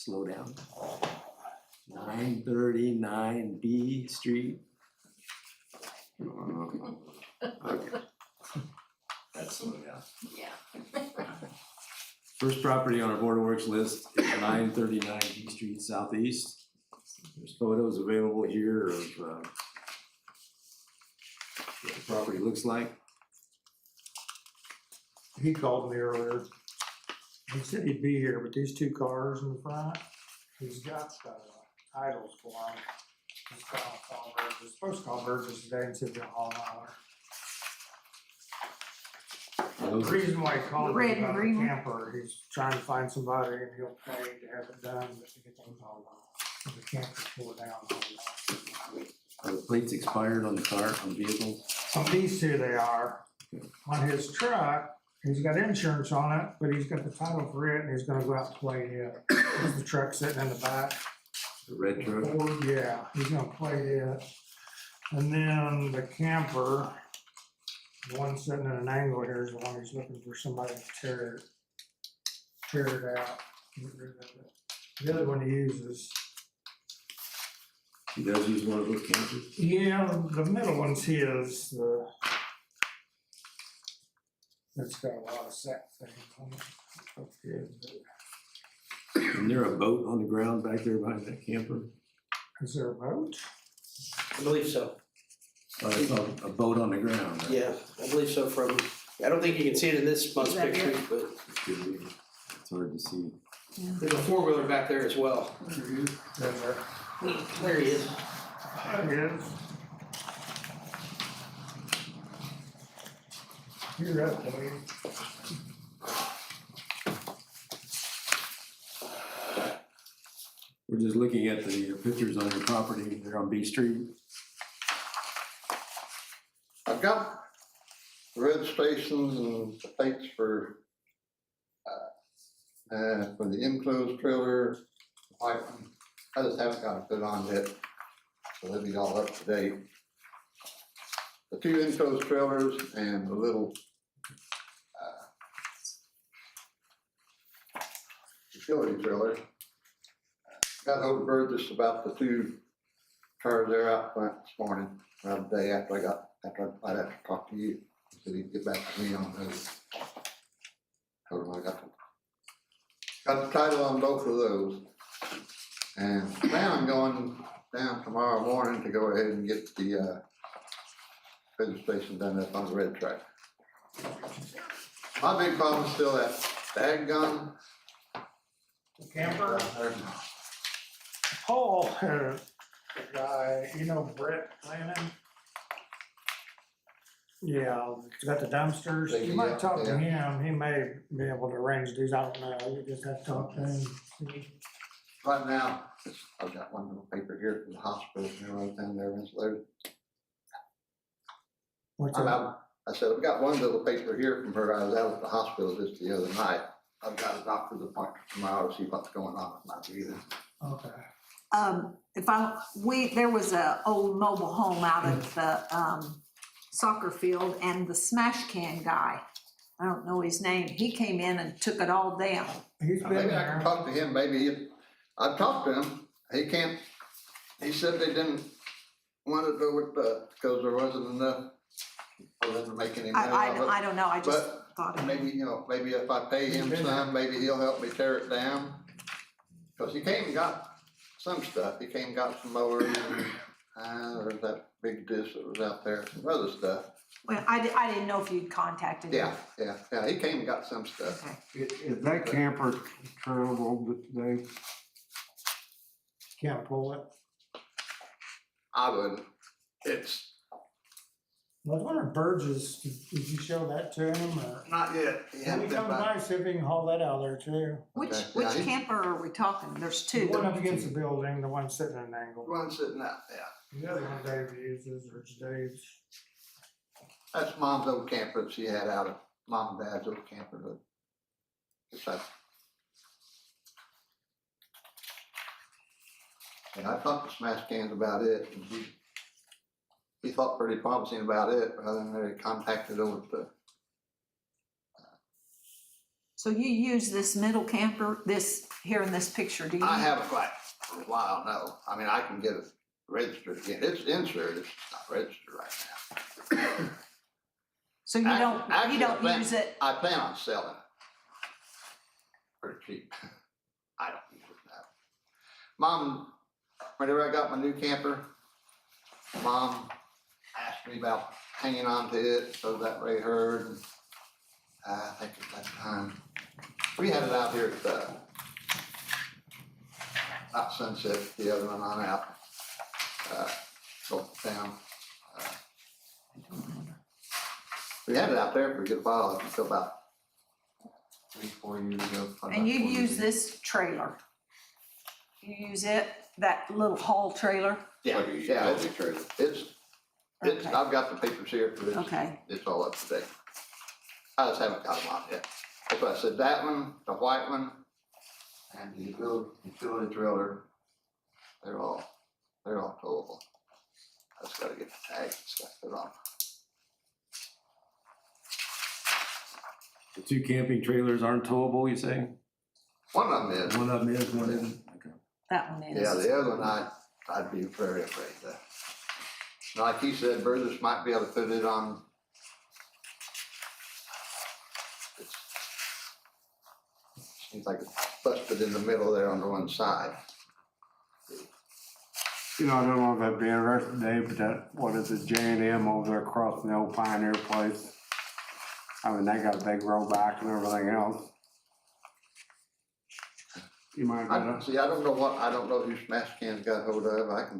slow down. 939 B Street. Okay. That's slow down. Yeah. First property on our Board of Works list is 939 B Street Southeast. There's photos available here of what the property looks like. He called me earlier. He said he'd be here, but these two cars in the front, he's got titles for them. He's called Burgess. Supposed to call Burgess today and see if they'll haul them out. The reason why he called me about the camper, he's trying to find somebody and he'll pay to have it done, but to get those hauled off. The camper pulled down. Are the plates expired on the car, on the vehicle? On these two they are. On his truck, he's got insurance on it, but he's got the title for it and he's gonna go out and plate it. There's the truck sitting in the back. The red truck? Ford, yeah, he's gonna plate it. And then the camper, the one sitting at an angle here is the one he's looking for somebody to tear it out. Get rid of it. The other one he uses. He does use one of those campers? Yeah, the middle one's his, it's got a lot of sack things on it. Okay, Isn't there a boat on the ground back there behind that camper? is there a boat? I believe so. I saw a boat on the ground. Right? Yeah, I believe so from, I don't think you can see it in this month's Is that picture, it? but It's hard to see. there's a four-wheeler back there as well. There's there. There he is. There it is. You're up, buddy. We're just looking at the pictures on your property there on B Street. I've got the registrations and the plates for the enclosed trailer, the white one. I just haven't got it put on yet, so they'll be all up to date. The two enclosed trailers and the little utility trailer. Got hold of Burgess about the two cars there out front this morning, about the day after I'd have to talk to you. He said he'd get back to me on those. Told him I got the title on both of those. And now I'm going down tomorrow morning to go ahead and get the registration done up on the red track. My big problem is still that daggone The camper. Paul had a guy, you know Brett Lannon? Yeah, he's got the dumpsters. You might talk to him. He may be able to arrange these. I don't know. You just have to talk to him. right now. I've got one little paper here from the hospital, and I wrote down there, What's I'm that? out. I said, I've got one little paper here from her. I was out at the hospital just the other night. I've got a doctor's appointment tomorrow to see what's going on with my breathing. Okay. There was a old mobile home out at the soccer field, and the smash can guy, I don't know his name, he came in and took it all down. He's been Maybe I can there. talk to him, I've talked to him, he said they didn't want to do it, because there wasn't enough for them to make any money off it. I don't know, I just But thought of it. maybe if I pay him some, maybe he'll help me tear it down. Cause he came and got some stuff, he came and got some mowers and, there's that big disc that was out there, some other stuff. Well, I didn't know if you'd contacted him. Yeah, he came and got some stuff. Okay. Is that camper trailable today? Can't pull it. I wouldn't, it's, I was wondering, Burgess, did you show that to him or? not yet. He When hadn't he been comes by. by, see if he can haul that out there too. Which Okay. which Yeah, he- camper are we talking? There's The two. one up against the building, the one sitting at an angle. One sitting out, yeah. The other one Dave uses, or it's Dave's. That's Mom's old camper that she had out of Mom and Dad's old camper. And I talked to Smash Cans about it, and he thought pretty promising about it, but then they contacted over to So you use this middle camper, this, here in this picture, do you? I haven't quite for a while, no. I mean, I can get it registered again. It's insured, it's not registered right now. So you don't, Actually, you don't use it, I plan on selling it. Pretty cheap. I don't use it now. Mom, whenever I got my new camper, Mom asked me about hanging on to it so that Ray heard. And I think at that time, we had it out here at not Sunset, the other one on out, North Town. We had it out there for a good while, until about 3-4 years ago. and you use this trailer. You use it, that little haul trailer? Yeah, yeah, it's, Okay. I've got the papers here, but Okay. it's all up to date. I just haven't got them on yet. That's why I said that one, the white one, and the utility trailer, they're all towable. I just gotta get the tag and stuff put on. The 2 camping trailers aren't towable, you say? One of them is. One of them is, one isn't? Okay. That one is. Yeah, the other one, I'd be very afraid of. Like he said, Burgess might be able to put it on. Seems like it's busted in the middle there on the one side. You know, I don't know if that'd be interesting, Dave, but that, what is it, J&M over there across from the old Pioneer place? I mean, they got a big row back and everything else. You might get a, See, I don't know who Smash Can's got hold of. I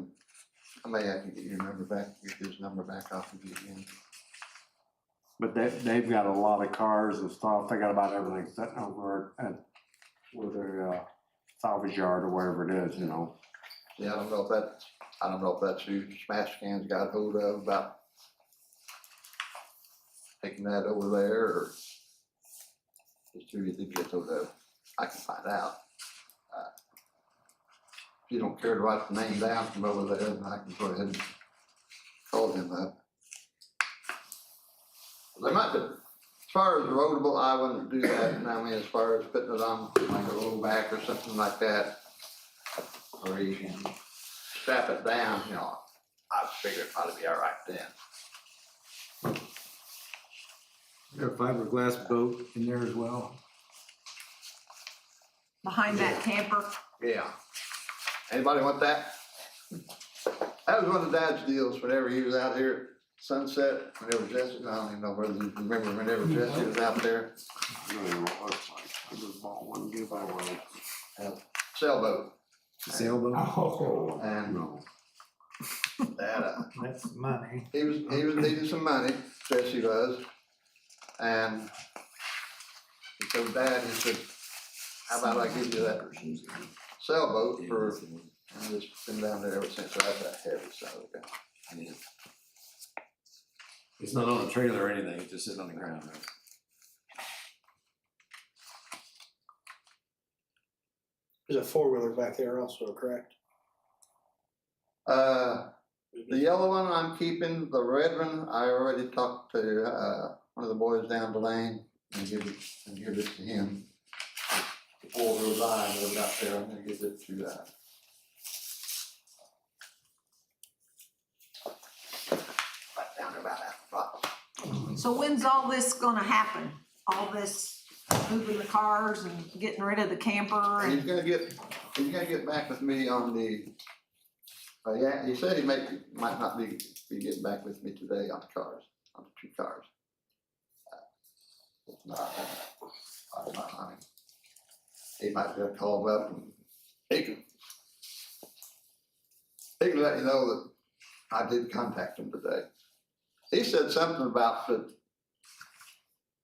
may have to get your number back, get his number back off of you again. but they've got a lot of cars and stuff. They got about everything sitting over at where their salvage yard or wherever it is, you know. Yeah, I don't know if that's who Smash Can's got hold of about taking that over there, or just who he did get hold of. I can find out. If you don't care to write the name down from over there, then I can go ahead and call him up. They might be, as far as roadable, I wouldn't do that. And I mean, as far as putting it on like a roll back or something like that, or you can strap it down, you know, I figure it'd probably be all right then. Got a fiberglass boat in there as well. Behind that camper? Yeah. Anybody want that? That was one of Dad's deals whenever he was out here at Sunset, whenever Jesse, I don't even know whether you remember whenever Jesse was out there. I don't know what it looks like. I just bought one giveaway. Sailboat. Sailboat? Oh, And No. that, that's money. he was needing some money, Jesse was. And he told Dad, he said, how about I give you that sailboat for, and it's been down there ever since. So that's that heavy, so okay. It's not on a trailer or anything, it's just sitting on the ground, right? There's a 4-wheeler back there also, correct? The yellow one I'm keeping, the red one, I already talked to, one of the boys down the lane and give it to him. The 4-wheel drive that I've got there, I'm gonna give it to, right down about that spot. So when's all this gonna happen? All this moving the cars and getting rid of the camper And and, he's gonna get back with me on the, yeah, he said he might not be getting back with me today on the cars, on the 2 cars. If not, I'm not on him. He might just call him up and he can let you know that I did contact him today. He said something about that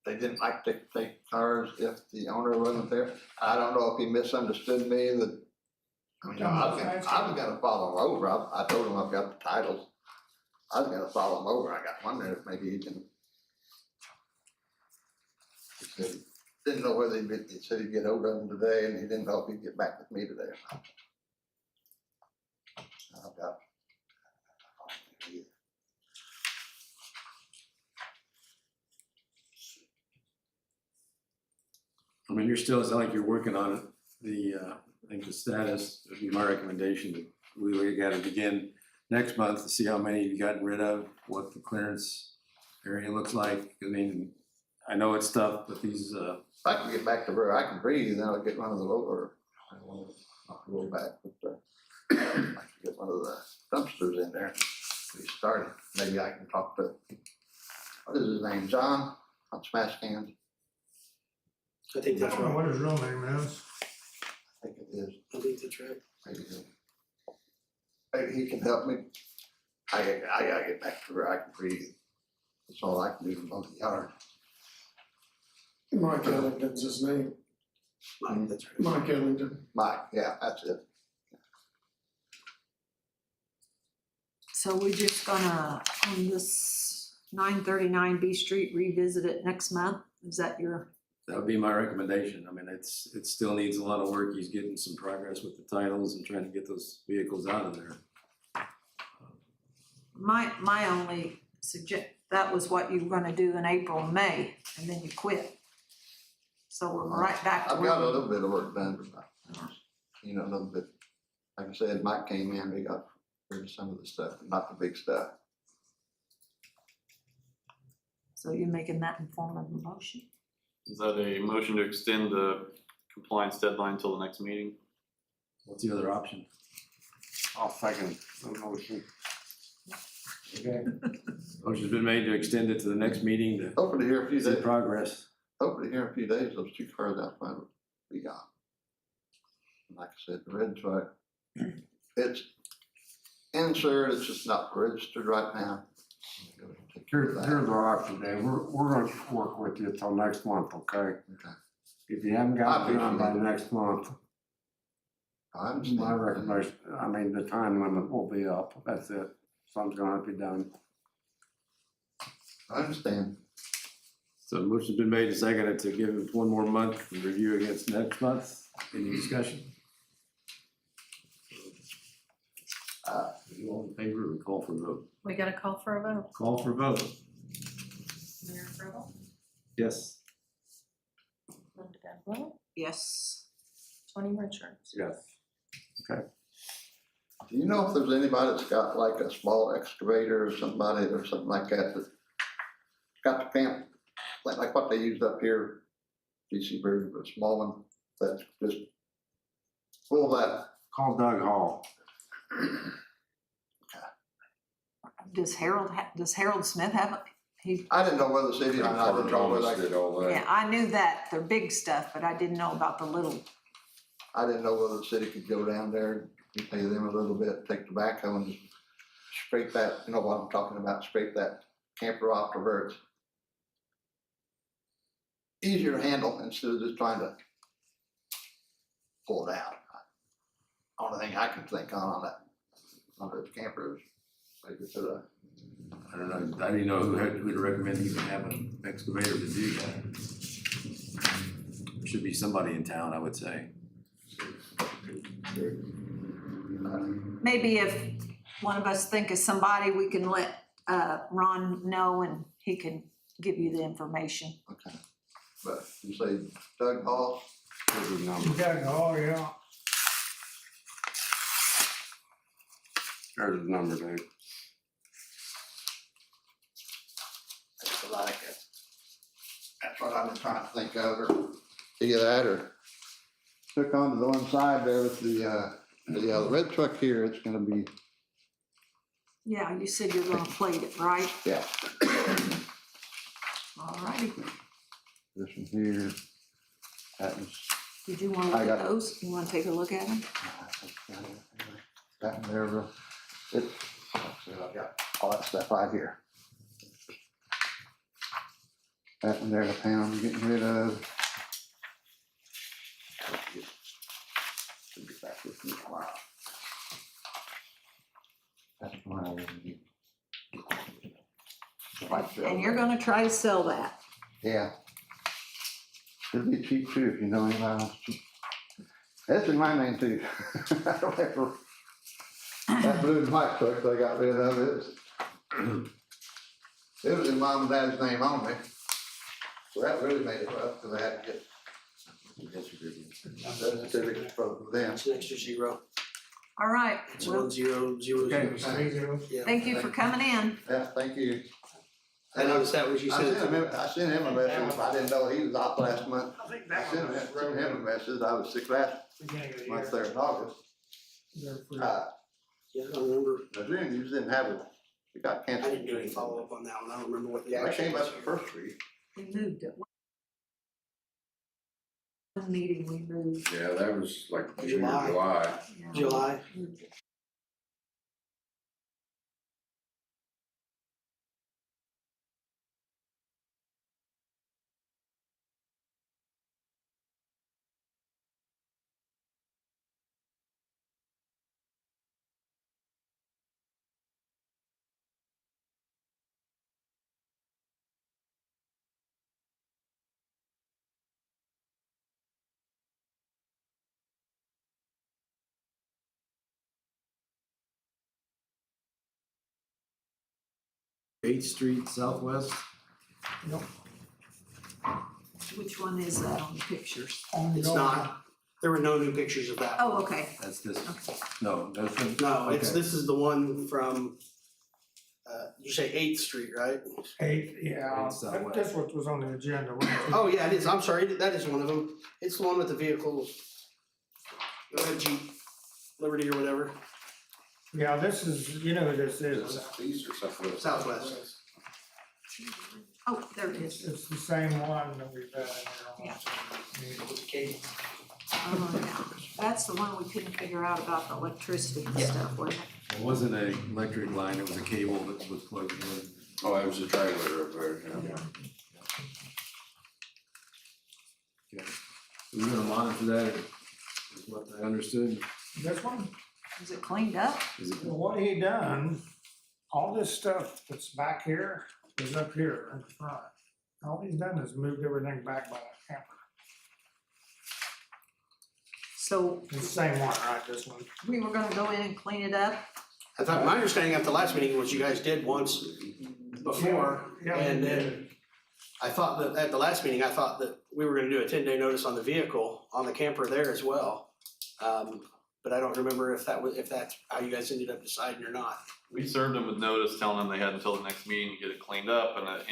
they didn't like to take cars if the owner wasn't there. I don't know if he misunderstood me, that, I mean, I was gonna follow him over. I told him I've got the titles. I was gonna follow him over. I got wondering if maybe he can. He said he didn't know whether he said he'd get hold of him today, and he didn't know if he'd get back with me today or not. I've got. I mean, you're still, it's not like you're working on it, I think the status would be my recommendation that we gotta begin next month to see how many you've gotten rid of, what the clearance area looks like. I mean, I know it's tough, but these, If I can get back to where I can breathe, then I'll get one of the lower, I don't want to knock the roll back, but, I can get one of the dumpsters in there. We started, maybe I can talk to, what is his name, John, on Smash Cans, I think I that's don't know right. what his real name is. I think it is. I think that's right. Maybe he can help me. I gotta get back to where I can breathe. That's all I can do from the yard. Mike Ellington's his name, That's right. Mike Ellington. Mike, yeah, that's it. So we're just gonna, on this 939 B Street, revisit it next month? Is that your, that would be my recommendation. I mean, it still needs a lot of work. He's getting some progress with the titles and trying to get those vehicles out of there. my only that was what you were gonna do in April and May, and then you quit. So we're right back to I've where got a we- little bit of work done, but, a little bit. Like I said, Mike came in, we got rid of some of the stuff, not the big stuff. So you're making that in form of a motion? Is that a motion to extend the compliance deadline until the next meeting? What's the other option? I'll second the motion. Okay. Motion's been made to extend it to the next meeting to Hopefully here a few see days, progress. hopefully here in a few days, those two cars out front will be gone. Like I said, the red truck, it's insured, it's just not registered right now. Take care of Here's that. our option, Dave. We're gonna work with you till next month, okay? Okay. If you haven't got it done by next month, I understand. my recommendation, I mean, the time limit will be up. That's it. Something's gonna be done. I understand. So motion's been made and seconded to give it one more month and review against next month. Any discussion? You all in favor, we call for a vote. We gotta call for a vote. Call for vote. Mayor Fribble, Yes. Linda Bedwell, Yes. Tony Richards. Yes. Do you know if there's anybody that's got like a small excavator or somebody or something like that that's got the camp, like what they used up here, DC version, but a small one, that's just full of that. Call Doug Hall. Does Harold Smith have it? He, I didn't know whether the city, I didn't know whether I could, yeah, I knew that, they're big stuff, but I didn't know about the little. I didn't know whether the city could go down there, we pay them a little bit, take the backhoe and just scrape that, you know what I'm talking about, scrape that camper off to where it's easier to handle instead of just trying to pull it out. Only thing I can think on that, on the camper is maybe to the, I don't know, I didn't know who to recommend even have an excavator to do that. Should be somebody in town, I would say. Maybe if one of us think of somebody, we can let Ron know and he can give you the information. okay. But you say Doug Hall, Here's his You number. gotta go, oh, yeah. There's his number, Dave. that's what I guess. That's what I've been trying to think of, or either that or took onto the one side there with the red truck here, it's gonna be, Yeah, you said you're gonna plate it, right? yeah, Alrighty. this one here. That was, Did you wanna I look got at it. those? You wanna take a look at them? that one there, it's, like I said, I've got all that stuff right here. That one there, the panel I'm getting rid of. Should be back with me tomorrow. That's one I really need. And you're gonna try to sell that. Yeah. It'll be cheap too, if you know anybody else cheap. That's in my name too. That blue and white truck they got rid of, it was in mom and dad's name only. So that really made it rough, cause I had to get Death certificates. That's certificate for them. It's next to 0. All right, It's well, 1-0-0-0. Thank you. Yeah. thank you for coming in. Yeah, thank you. I noticed that was you I said. sent him a message, I didn't know he was off last month. I think I that sent one was him a message, I was sick last beginning of the month year. there in August. They're free. Yeah, I don't remember. The dream, you didn't have it, it got I canceled. didn't do any follow-up on that one. I don't remember what the I action came was. up the first week. We moved it. One meeting we moved. Yeah, that was like June July. or July. Yeah. July. Moved it. Eighth Street Southwest. Which one is that on the pictures? It's not, there were no new pictures of that. Oh, okay. That's this, no, that's. No, it's, okay. this is the one from, you say 8th Street, right? Eight, yeah, Eight Southwest. that's what was on the agenda. wasn't it? Oh, yeah, it is. I'm sorry. That is one of them. It's the one with the vehicles. Go ahead, Jeep, Liberty or whatever, Yeah, this is, you know who this Is it is. southeast or southwest? Southwest. Oh, there it is. It's the same one that we've had in Yeah. here. Oh, yeah. That's the one we couldn't figure out about the electricity and stuff, wasn't it? It wasn't an electric line, it was a cable that was plugged in. Oh, that was a trailer up there, yeah. Okay. We're gonna monitor that, is what I understood. This one, Is it cleaned up? Is it, well, what he done, all this stuff that's back here is up here in the front. All he's done is moved everything back by that camper. So It's the same one, right, this one? we were gonna go in and clean it up? I thought, my understanding at the last meeting was you guys did once before, Yeah, we and then did. I thought that, at the last meeting, I thought that we were gonna do a 10-day notice on the vehicle, on the camper there as well. But I don't remember if that's how you guys ended up deciding or not. We served them with notice telling them they had until the next meeting to get it cleaned up, and that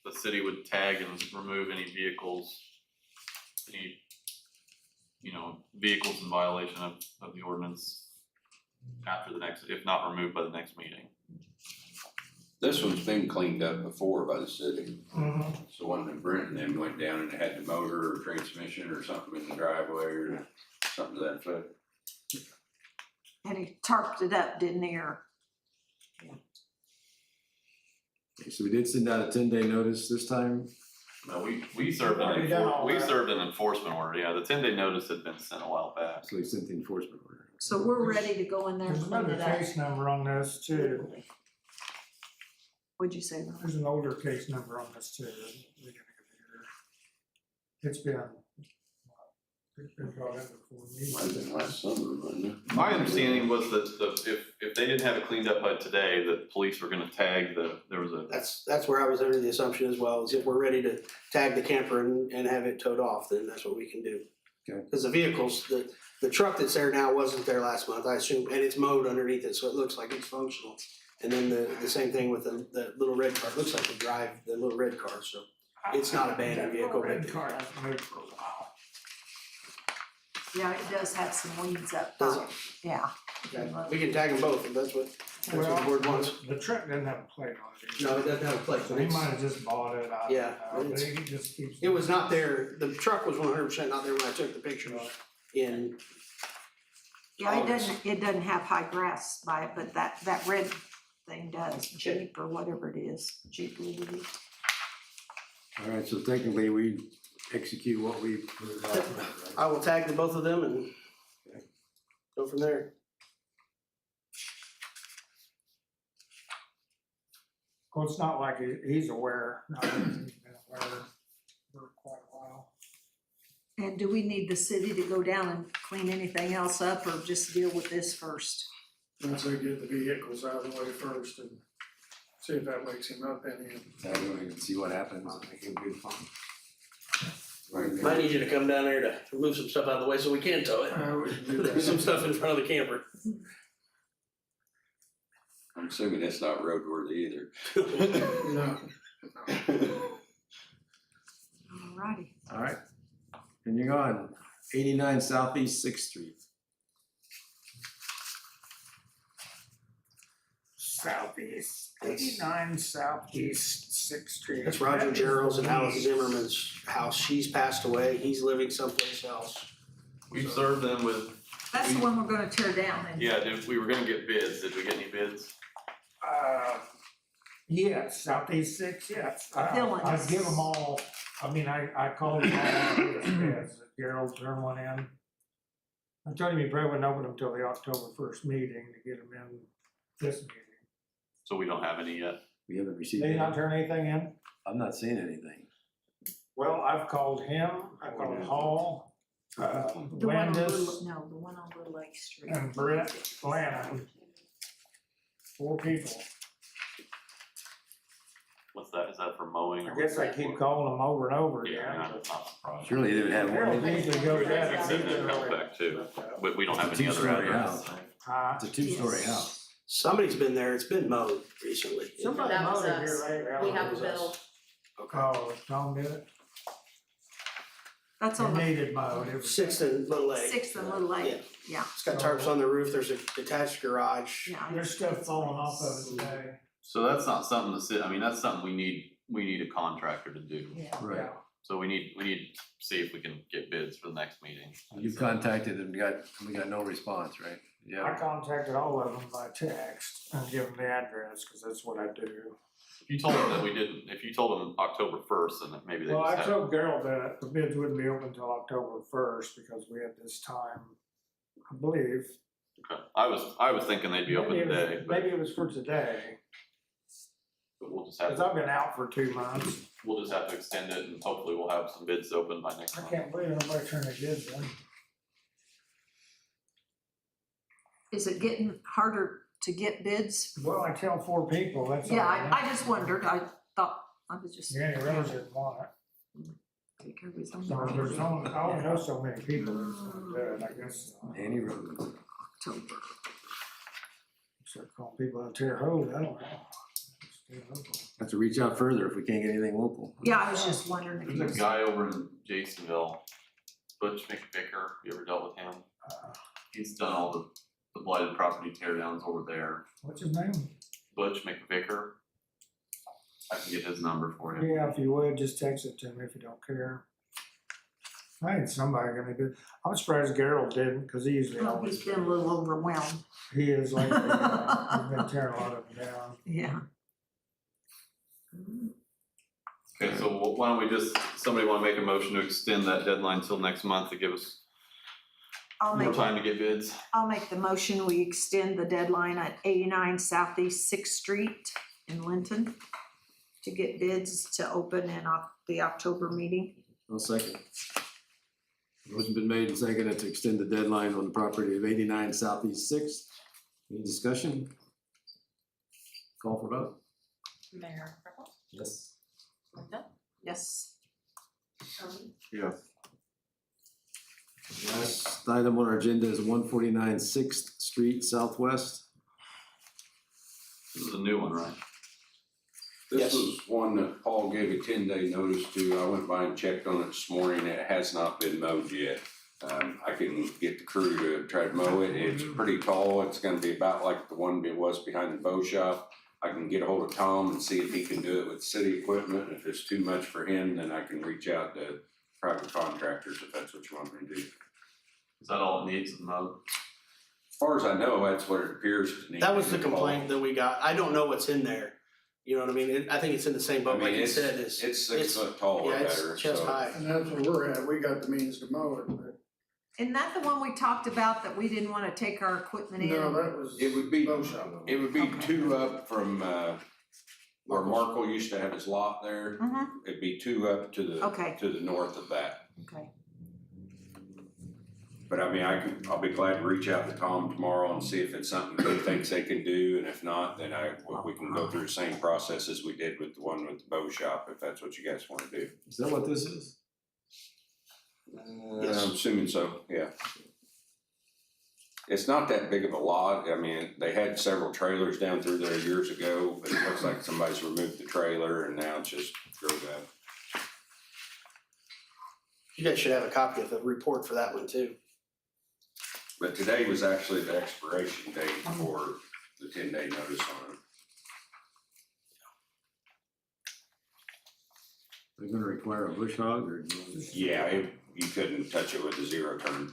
the city would tag and remove any vehicles, vehicles in violation of the ordinance after the next, if not removed by the next meeting. This one's been cleaned up before by the city. Mhm. So one in Brenton, then went down and it had the motor or transmission or something in the driveway or something to that effect. And he tarped it up, didn't he, or? okay, so we did send out a 10-day notice this time? No, we served Already done all we that. served an enforcement order, yeah, the 10-day notice had been sent a while back. So he sent the enforcement order. So we're ready to go in there and There's clean another it up. case number on this too. What'd you say, Ron? There's an older case number on this too. It's been brought in before me. Might have been last summer, wasn't it? My understanding was that if they didn't have it cleaned up by today, the police were gonna tag there was a. That's where I was under the assumption as well, is if we're ready to tag the camper and have it towed off, then that's what we can do. Okay. Cause the vehicles, the truck that's there now wasn't there last month, I assume, and it's mowed underneath it, so it looks like it's functional. And then the same thing with the little red car, it looks like the little red car, so it's not a abandoned vehicle. That red car hasn't moved for a while. Yeah, it does have some weeds up Does top. Yeah. Okay, we can tag them both if that's what the board wants. The truck doesn't have a plate on it. No, it doesn't have a plate, So but he it's, might have just bought it, I Yeah, don't know, but but he just keeps. it was not there, the truck was 100% not there when I took the pictures in, Yeah, it doesn't have high grass by it, but that red thing does, Jeep or whatever it is, Jeep Liberty. All right, so technically we execute what we put out, right? I will tag the both of them and go from there. Well, it's not like he's aware, no, he's been aware for quite a while. And do we need the city to go down and clean anything else up or just deal with this first? I'd say get the vehicles out of the way first and see if that wakes him up any. That way we can see what happens. I think it'd be fun. Might need you to come down there to move some stuff out of the way so we can tow it. We can do There's some that. stuff in front of the camper. I'm assuming it's not roadworthy either. No. Alrighty. All right, continue on, 89 Southeast Sixth Street. Southeast, 89 Southeast Sixth Street. That's Roger Gerald's and Alice Zimmerman's house. She's passed away. He's living someplace else. We've served them with, That's the one we're gonna tear down and. yeah, we were gonna get bids. Did we get any bids? Yes, Southeast Six, yes. Dylan's. I'd give them all, I mean, I called them all, yes, Gerald turned one in. I told him he probably wouldn't open them until the October 1st meeting to get them in this meeting. So we don't have any yet. We haven't received They any. not turn anything in? I'm not seeing anything. Well, I've called him, I called Hall, The one on Landis, the one on Little Lake Street. and Brett Lannon. 4 people. What's that? Is that for mowing? I or guess I what's that keep for? calling them over and over Yeah, again. I'm not surprised. Surely they would have Harold one. usually goes down It's and in sees it. Halifax too, but we don't have It's a any other two-story address. house. Huh? It's a two-story Yes. house. Somebody's been there. It's been mowed recently. Somebody That was mowed it us. here lately. We have a was us. bill. Oh, Tom did it? That's It on the needed mowed. It was- Sixth and Little Lake. Sixth and Little Lake, yeah, It's got tarps on the roof. There's a detached garage. yeah. There's stuff falling off of it today. So that's not something to sit, I mean, that's something we need a contractor to do. Yeah. Right. So we need to see if we can get bids for the next meeting. You've contacted and we got no response, right? I Yeah. contacted all of them by text and give them the address, cause that's what I do. If you told them that we didn't, if you told them October 1st, then maybe they Well, I just have. told Gerald that the bids wouldn't be open until October 1st because we had this time, I believe. Okay. I was thinking they'd be open Maybe it was- today, Maybe it was for today, but we'll just have, cause I've been out for 2 months. we'll just have to extend it and hopefully we'll have some bids open by next I month. can't believe nobody turned their bids in. Is it getting harder to get bids? Well, I tell 4 people, that's all. Yeah, know. I just wondered, I thought, I was just. Danny Rose didn't want it. Take care of his own. So there's only, I only know so many people that's gonna do it, I guess. Danny Rhodes. October. Start calling people out Terre Haute, I don't know. Stay local. Have to reach out further if we can't get anything local. Yeah, I was just wondering if There's you. a guy over in Jasonville, Butch McVicker, you ever dealt with him? He's done all the blighted property tear downs over there. What's his name? Butch McVicker. I can get his number for you. Yeah, if you would, just text it to me if you don't care. I had somebody give me good, I'm surprised Gerald didn't, cause he usually Well, always, he's been a little overwhelmed, he is like, he's been tearing a lot of them down. yeah. Okay, so why don't we just, somebody wanna make a motion to extend that deadline till next month to give us I'll more make, time to get bids? I'll make the motion, we extend the deadline at 89 Southeast Sixth Street in Linton to get bids to open in the October meeting. I'll second. Motion been made and seconded to extend the deadline on the property of 89 Southeast Sixth. Any discussion? Call for vote? Mayor Purple, Yes. Linda, Yes. Tony, Yeah. Last item on our agenda is 149 Sixth Street Southwest. This is a new one, right? This Yes. was one that Paul gave a 10-day notice to. I went by and checked on it this morning. It has not been mowed yet. I can get the crew to try to mow it. It's pretty tall. It's gonna be about like the one it was behind the bow shop. I can get a hold of Tom and see if he can do it with city equipment. If it's too much for him, then I can reach out to private contractors if that's what you want me to do. Is that all it needs is mowed? As far as I know, that's what it appears to need. That was the complaint that we got. I don't know what's in there. You know what I mean? I think it's in the same I boat, like mean, you said, it's. it's 6 foot tall or Yeah, better, it's chest so. high. And that's where we're at, we got the means to mow it, but Isn't that the one we talked about that we didn't wanna take our equipment in? no, that was. It would be, Bow shop. it would be Okay. 2 up from, where Markle used to have his lot there. Mm-hmm, It'd be 2 up to Okay. the north of that. okay. But I mean, I'll be glad to reach out to Tom tomorrow and see if it's something he thinks they can do, and if not, then we can go through the same process as we did with the one with the bow shop, if that's what you guys wanna do. Is that what this is? Yes. I'm assuming so, yeah. It's not that big of a lot. I mean, they had several trailers down through there years ago, but it looks like somebody's removed the trailer and now it's just grown up. You guys should have a copy of the report for that one too. But today was actually the expiration date for the 10-day notice on it. They're gonna require a bush hog or? Yeah, you couldn't touch it with a zero turn.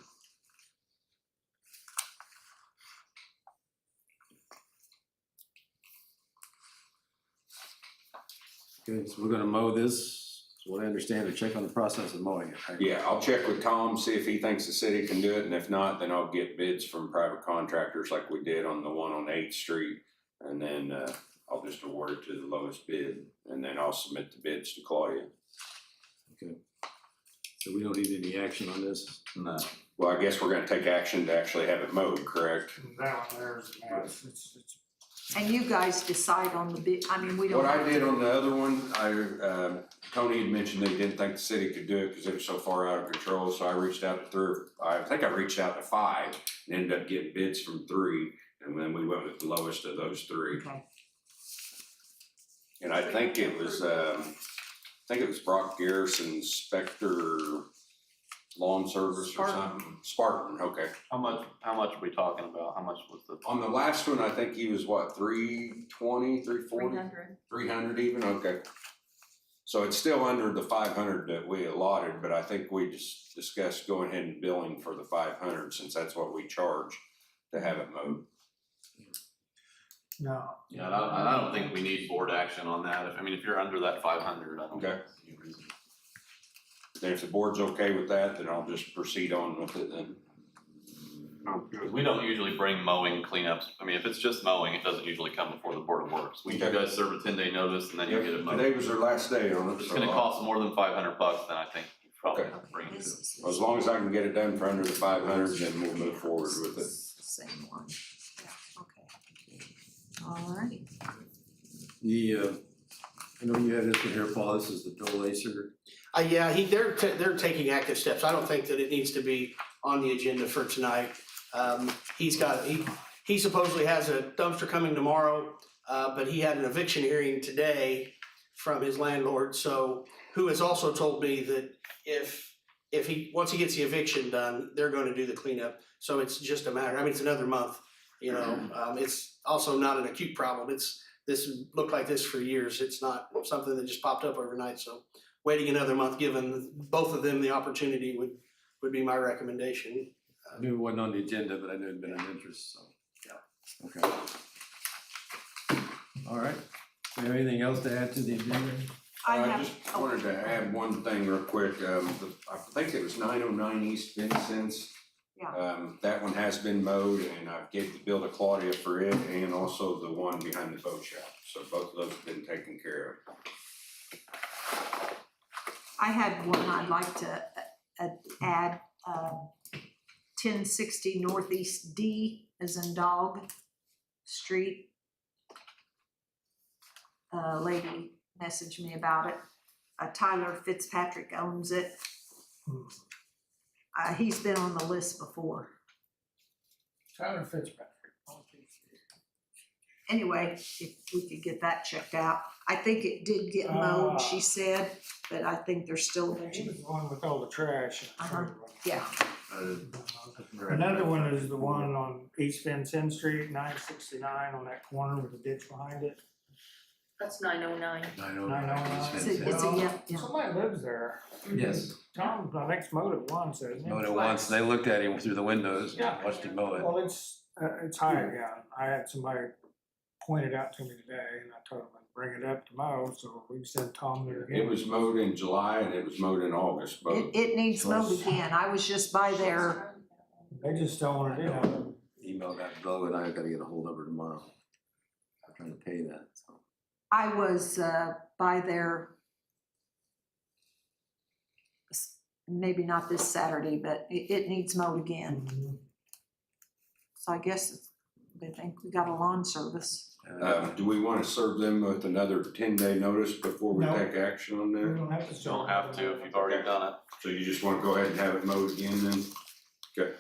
Okay, so we're gonna mow this, so what I understand, to check on the process of mowing it, right? Yeah, I'll check with Tom, see if he thinks the city can do it, and if not, then I'll get bids from private contractors like we did on the one on 8th Street. And then, I'll just award it to the lowest bid, and then I'll submit the bids to Claudia. Okay. So we don't need any action on this? No. Well, I guess we're gonna take action to actually have it mowed, correct? That one there's a mess, it's, And you guys decide on the bid, I mean, we don't. What I have did to- on the other one, Tony had mentioned they didn't think the city could do it because it was so far out of control, so I reached out to I think I reached out to 5 and ended up getting bids from 3, and then we went with the lowest of those 3. Okay. And I think it was Brock Garrison's Spectre Lawn Service or something. Spartan, okay. How much are we talking about? How much was the? On the last one, I think he was what, 320, 340? 300. 300 even, okay. So it's still under the 500 that we allotted, but I think we just discussed going ahead and billing for the 500 since that's what we charge to have it mowed. no. Yeah, I don't think we need board action on that. If you're under that 500, I don't. Okay. see any reason. Then if the board's okay with that, then I'll just proceed on with it then. Because we don't usually bring mowing cleanups. If it's just mowing, it doesn't usually come before the Board of Works. You Okay. guys serve a 10-day notice and then you get it mowed. Today was their last day on it. If it's so gonna I'll- cost more than $500, then I think you probably Okay. have to bring it to This them. is- As long as I can get it done for under the 500, then we'll move forward this with it. is the same one, yeah, okay. All righty. I know you have this one here, Paul, this is the Bill Lacer. Yeah, they're taking active steps. I don't think that it needs to be on the agenda for tonight. He supposedly has a dumpster coming tomorrow, but he had an eviction hearing today from his landlord, so, who has also told me that once he gets the eviction done, they're gonna do the cleanup. So it's just a matter, it's another month, it's also not an acute problem. This looked like this for years. It's not something that just popped up overnight, so waiting another month, giving both of them the opportunity would be my recommendation. I knew it wasn't on the agenda, but I knew it'd been an interest, so, yeah, okay. All right, do you have anything else to add to the agenda? I I have, just wanted to add one thing real quick. I think it was 909 East Vincent's. Yeah. That one has been mowed and I gave the bill to Claudia for it and also the one behind the boat shop. So both of those have been taken care of. I had one I'd like to add, 1060 Northeast D as in dog street. A lady messaged me about it. Tyler Fitzpatrick owns it. He's been on the list before. Tyler Fitzpatrick. Anyway, if we could get that checked out. I think it did get mowed, she said, but I think there's still a bunch He of, was the one with all the trash. in the trailer. yeah. Another one is the one on East Vincent Street, 969 on that corner with the ditch behind it. That's 909. 909. It's a, yeah. Somebody lives there. Yes, Tom, I think's mowed it once, hasn't he? mowed it once, they looked at him through the windows, Yeah. and watched him mow it. Well, it's high again. I had somebody point it out to me today and I told him I'd bring it up to mow, so we sent Tom there It again. was mowed in July and it was mowed in August, both. It needs mowed again. I was just by there. They just don't wanna do it. Email got low and I gotta get a hold of her tomorrow. I'm trying to pay that, so. I was by there, maybe not this Saturday, but it needs mowed again. So I guess they think we got a lawn service. Do we wanna serve them with another 10-day notice before we No. take action on We that? don't have to. You don't have to if you've already done it. So you just wanna go ahead and have it mowed again then? Okay.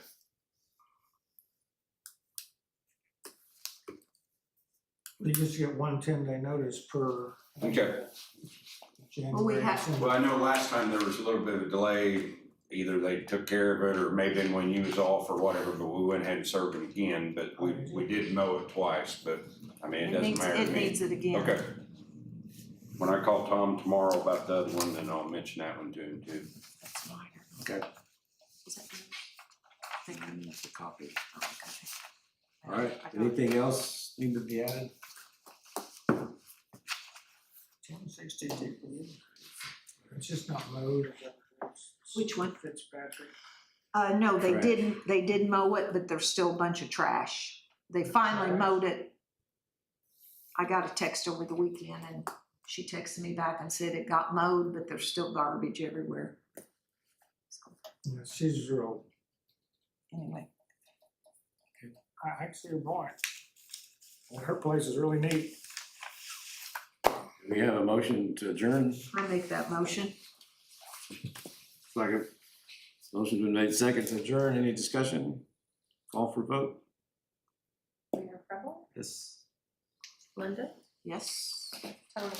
They just get 1 10-day notice per. Okay. January, have- December. Well, I know last time there was a little bit of a delay, either they took care of it or maybe when you was off or whatever, but we went ahead and served them again, but we did mow it twice, but I mean, it doesn't matter to It me. needs it again. Okay. When I call Tom tomorrow about the other one, then I'll mention that one to him too. That's minor. Okay. Is that yours? I think I need a copy. Oh, okay. All right, I got it. anything else need to be added? 1060 It's just not mowed. Which one? Fitzpatrick. No, they Trash. did mow it, but there's still a bunch of trash. They finally Trash. mowed it. I got a text over the weekend and she texted me back and said it got mowed, but there's still garbage everywhere. So, Yeah, she's real, anyway, I see her point. And her place is really neat. We have a motion to adjourn. I make that motion. Second. Motion's been made second to adjourn. Any discussion? Call for vote? Mayor Preble, Yes. Linda, Yes. Tony,